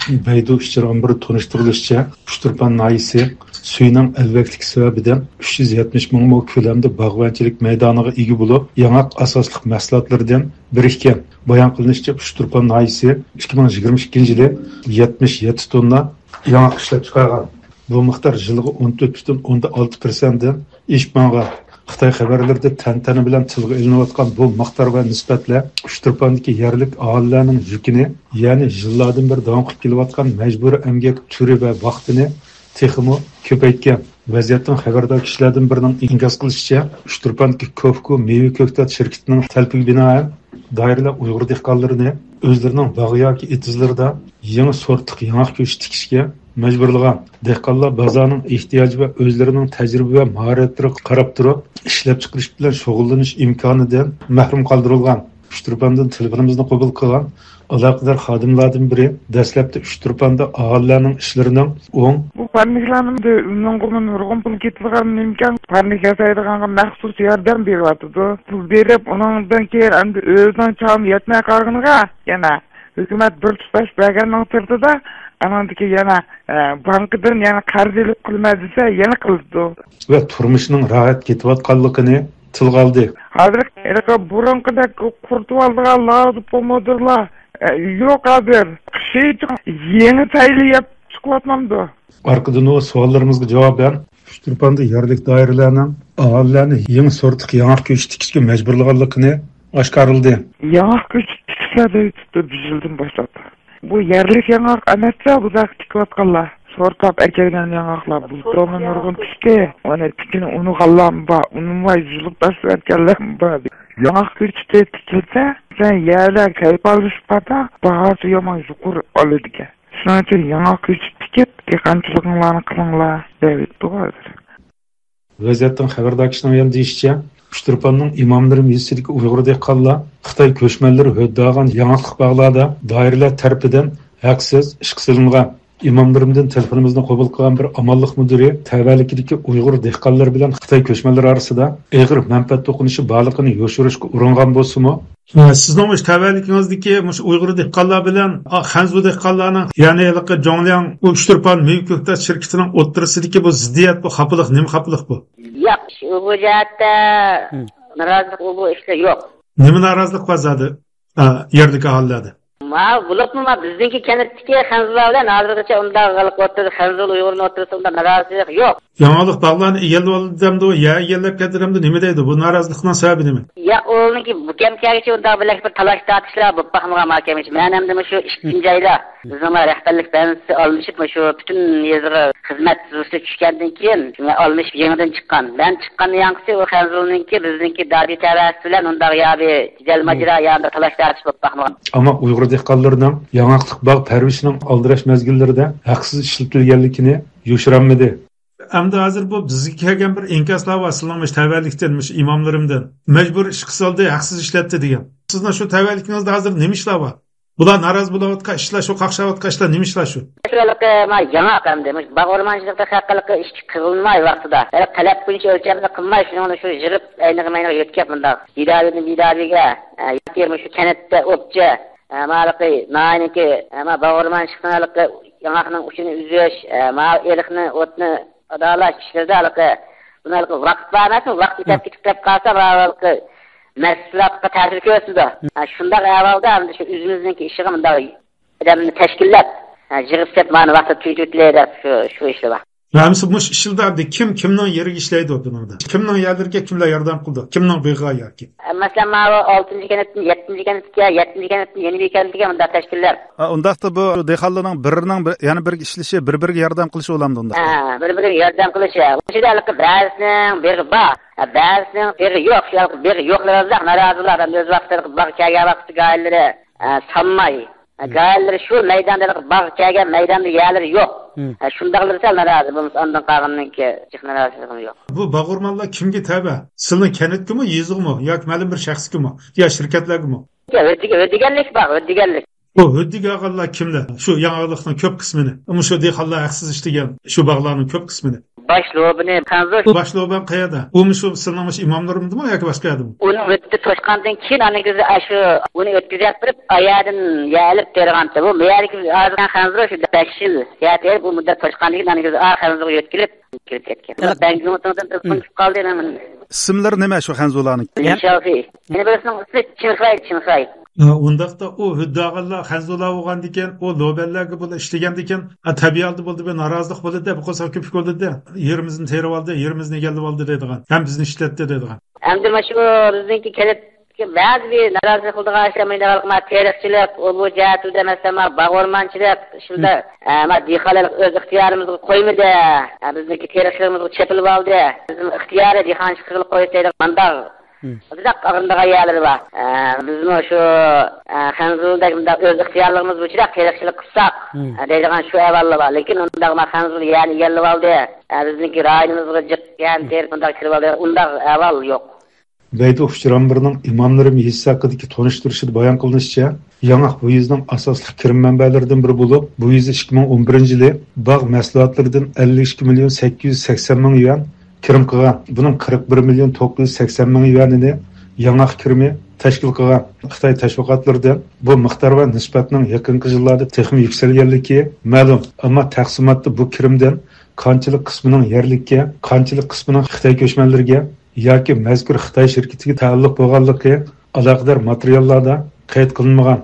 Beydu işçilerin bir tanıştırılışça Üçtürpan naisi suyunun elbeklik sebebinden 370 ming mol ko'lamda bog'bonchilik maydoniga ega bo'lib, yangi asosli mahsulotlardan biri ekan. Bayon qilinishicha, Üçtürpan naisi 2022-yili 77 tonna yangi ishlab chiqargan. Bu miqdor yiliga 14,6%dan oshmagan. Xitoy xabarlarida tantana bilan tilga ilinayotgan bu miqdor va nisbatlar Üçtürpandagi yerlik aholilarning yukini, ya'ni yillardan beri davom qilib kelayotgan majburiy emgak turi va vaqtini texmo ko'paytgan. Vaziyatdan xabardor kishilardan birining inkos qilishicha, Üçtürpandagi Kofko meva ko'ktat shirkatining talbiga binoan doiralar Uyg'ur dehqonlarini o'zlarining bog' yoki etizlarida yangi sortli yangi go'sht tikishga majburlagan. Dehqonlar bozorning ehtiyoji va o'zlarining tajriba va mahoratlariga qarab turib, ishlab chiqarish bilan shug'ullanish imkonidan mahrum qoldirilgan. Üçtürpandan telefonimizni qabul qilgan aloqador xodimlardan biri dastlabda Üçtürpanda aholilarning ishlarining o'ng bu parniklarni nurg'un pul ketadigan imkon parnik yasaydigan maxsus yordam beryapti. Pul berib, undan keyin endi o'zidan cham yetmay qolganiga yana hukumat bir tutash berganning tirtida anandiki yana bankadan yana qarz olib qilmadi desa yana qildi. Va turmushining rohat ketayotganligini tilga oldi. Hozir burunqidek qurtib oldigan lazım pomodorlar yo'q hozir. Yeni taylab chiqyapmamdi. Arkadan o savollarımızga javoban Üçtürpanda yerlik doiralarning aholilarni yangi sortli yangi go'sht tikishga majburlaganligini oshkorildi. Yangi go'sht tikishlarda bizildan boshlab. Bu yerlik yangi emascha bu da tikayotganlar. Sortlab ekelgan yangilar bu to'g'ri nurg'un tikdi. Ona tikini uni g'allamba, unumay yuzlib tashlab bor. Yangi go'sht tikilsa, sen yerlar kaypalishpada bahasi yomon yuqori oladigan. Shuning uchun yangi go'sht tikib, dehqonchiliklarni qilinglar deb to'g'ri. Vaziyatdan xabardor kishining deyishicha, Üçtürpanning imomlari mezsidagi Uyg'ur dehqonlar Xitoy ko'chmanlari hoddagan yangilik bog'larda doiralar tarafidan haqsiz ish qilingan. İmamlarımdan telefonimizni qabul qilgan bir amallik müdiri tavallikidagi Uyg'ur dehqonlar bilan Xitoy ko'chmanlari orasida og'ir manfaat to'qinishi borligini yoshirishga uringan bo'lsa-mu, sizning o'sha tavallikingizdagi o'sha Uyg'ur dehqonlar bilan Xanzu dehqonlarning, ya'ni Jongliang Üçtürpan meva ko'ktat shirkatining o'ttirisidagi bu ziddiyat, bu xafalık, nima xafalık bu? Yo'q, bu jihatda norozilik bu ishlar yo'q. Nima norozilik bor zodi yerlik aholilarda? Bulupmu bizdeki kenetdeki Xanzular bilan hozirgacha unda g'alib o'tdi. Xanzul Uyg'urni o'ttirsa norozilik yo'q. Yangilik bog'larni egallab ya egallab ketiramdi nima deydi? Bu norozilikning sababi nima? Ya o'niki bu kamkagacha unda bilan bir talash tortishlar bo'lib baxmagan mahkamachi. Men hamda shu 2-oyda bizning rahbarlik bansi olmishib shu butun yezg'i xizmat tuzilishga tushgandan keyin shunga olmish yangidan chiqqan. Ben chiqqandan yanqisi o Xanzulninki bizniki dadi tarasi bilan unda yabi jidal majra yanda talash tortish bo'lib baxmagan. Ama Uyg'ur dehqonlarining yangilik bog' parvishining aldirash mezgillarida haqsiz ishlatilganligini yoshiranmadi. Hamda hozir bu bizga kelgan bir inkoslar vasillanmış tavallikdan, imomlarimdan majbur ish qildi, haqsiz ishlatdi degan. Sizning shu tavallikingizda hozir nima ishlar bor? Bular norozi bo'layotgan ishlar, shu qaqshayotgan ishlar nima ishlar shu? Shularga yana qamdi, bog' o'rmonchilikda haqqiliq ish qilmay vaqtida, talab bo'yicha o'lchamda qilmay shuni shu jirib ayniqmayni yetkab bunda. Idariga, yoki shu kanatda o'pcha malaqi nayniki ama bağırman çıktınalıkı yanakının uçunu üzüş ma erikni otni adalash işlerde alıqı bunalıqı vaqt barmasın vaqt yetib ketib qalsa bağırlıqı məsləhətə təsir göstərdi. Şunda əvvəldə həm də şu üzümüzdəki işığı mında adamını təşkillət jig'ib məni vaqt tüytütləyir şu işlə var. Ramisi bu işildardı kimning yeriga ishlaydi o'tiningda? Kimning yerlarga kimlar yordam qildi? Kimning beg'a yoki? Masalan, mana 6-kanatdan 7-kanatga, 7-kanatdan yeni bekanatga bunda tashkillar. Undaqda bu dehqonlarning birining yana bir ishlashi, bir-biriga yordam qilishi olamdi unda. Bir-biriga yordam qilishi. O'shidalik ba'zisining biri bor, ba'zisining biri yo'q. Shu biri yo'qlarlar norozilar, o'z vaqtida bog'chaga vaqti gaillari sanmay. Gaillari shu maydonda bog'chaga maydonda yerlari yo'q. Shundaqlarsa norozi bo'lmas, ondan qolganninki chiqnarasiligim yo'q. Bu bog'urmonlar kimga tabe? Sizning kanatgimi, yezig'mi yoki ma'lum bir shaxsgimi yo shirkatlargimi? O'diganlik bor, o'diganlik. Bu o'diganlar kimlar? Shu yangilikning ko'p qismini, shu dehqonlar haqsiz ishlagan shu bog'larning ko'p qismini. baş lobini kanzo Başlooban qayerda? O şu sınanmış imamlarımdı mı yoki başqa yerda? Onu öttü toşkandan keyin anıgızı aşı onu ötküzüp birip ayadın yelip tergantı. Bu meyerki ağzından kanzo şu 5 yıl yatır bu müddet toşkandan anıgızı arkanızı ötkülüp kirip ketken. Ben günütünden konuşup kaldı hemen. İsimleri nima şu Hanzularning? Şafi. Yine birisinin ismi Çinxay. Ondaqda o hüddağalla Hanzula bolgan diken, o lobellerge bula işlegen diken, tabialdı boldu ben narazılık boldu da, bu qolsa köpük oldu da, yerimizin terip aldı, yerimizin geldi boldu dedigan. Hem bizni işletdi dedigan. Әмді şu bizdeki kelip bazı bir narazı kıldığı aşamayla kalkma terikçilik, bu cihatuda mesela bağ ormançılık, şurada dihalalık öz ihtiyarımızı koymadı, bizdeki terikçilerimizi çepilip aldı, bizim ihtiyarı dihançı kılıp koysaydık mandağ. Bizak ağırlığa yerleri var. Bizim şu Hanzul'da öz ihtiyarlığımız uçurak terikçilik kıssak, deydiğen şu evallı var. Lakin ondağıma Hanzul yani yerli aldı, bizdeki rayınımızı cık yani terip ondağ kirip aldı, ondağ eval yok. Beydi Ofşiranbırının imamları meclisi hakkındaki tanıştırışı bayan kılınışça, Yanaq bu yüzden asaslı kirim mənbələrdən biri bulup, bu yüzü 2011 yılı bağ məsluhatlarından 52 milyon 880 min yuan kirim qılğan. Bunun 41 milyon 980 min yuanini Yanaq kirimi təşkil qılğan. Xitay təşviqatlarından bu miqdar və nisbatının yakınqı yıllarda texmi yükselgenligi ma'lum. Ama təqsimatda bu kirimdən qançılık qisminin yerlikka, qançılık qisminin Xitay köçmənlərə yoki mazkur Xitoy shirkatiga taalluq bo'lganligi aloqador materiallarda qayd qilinmagan.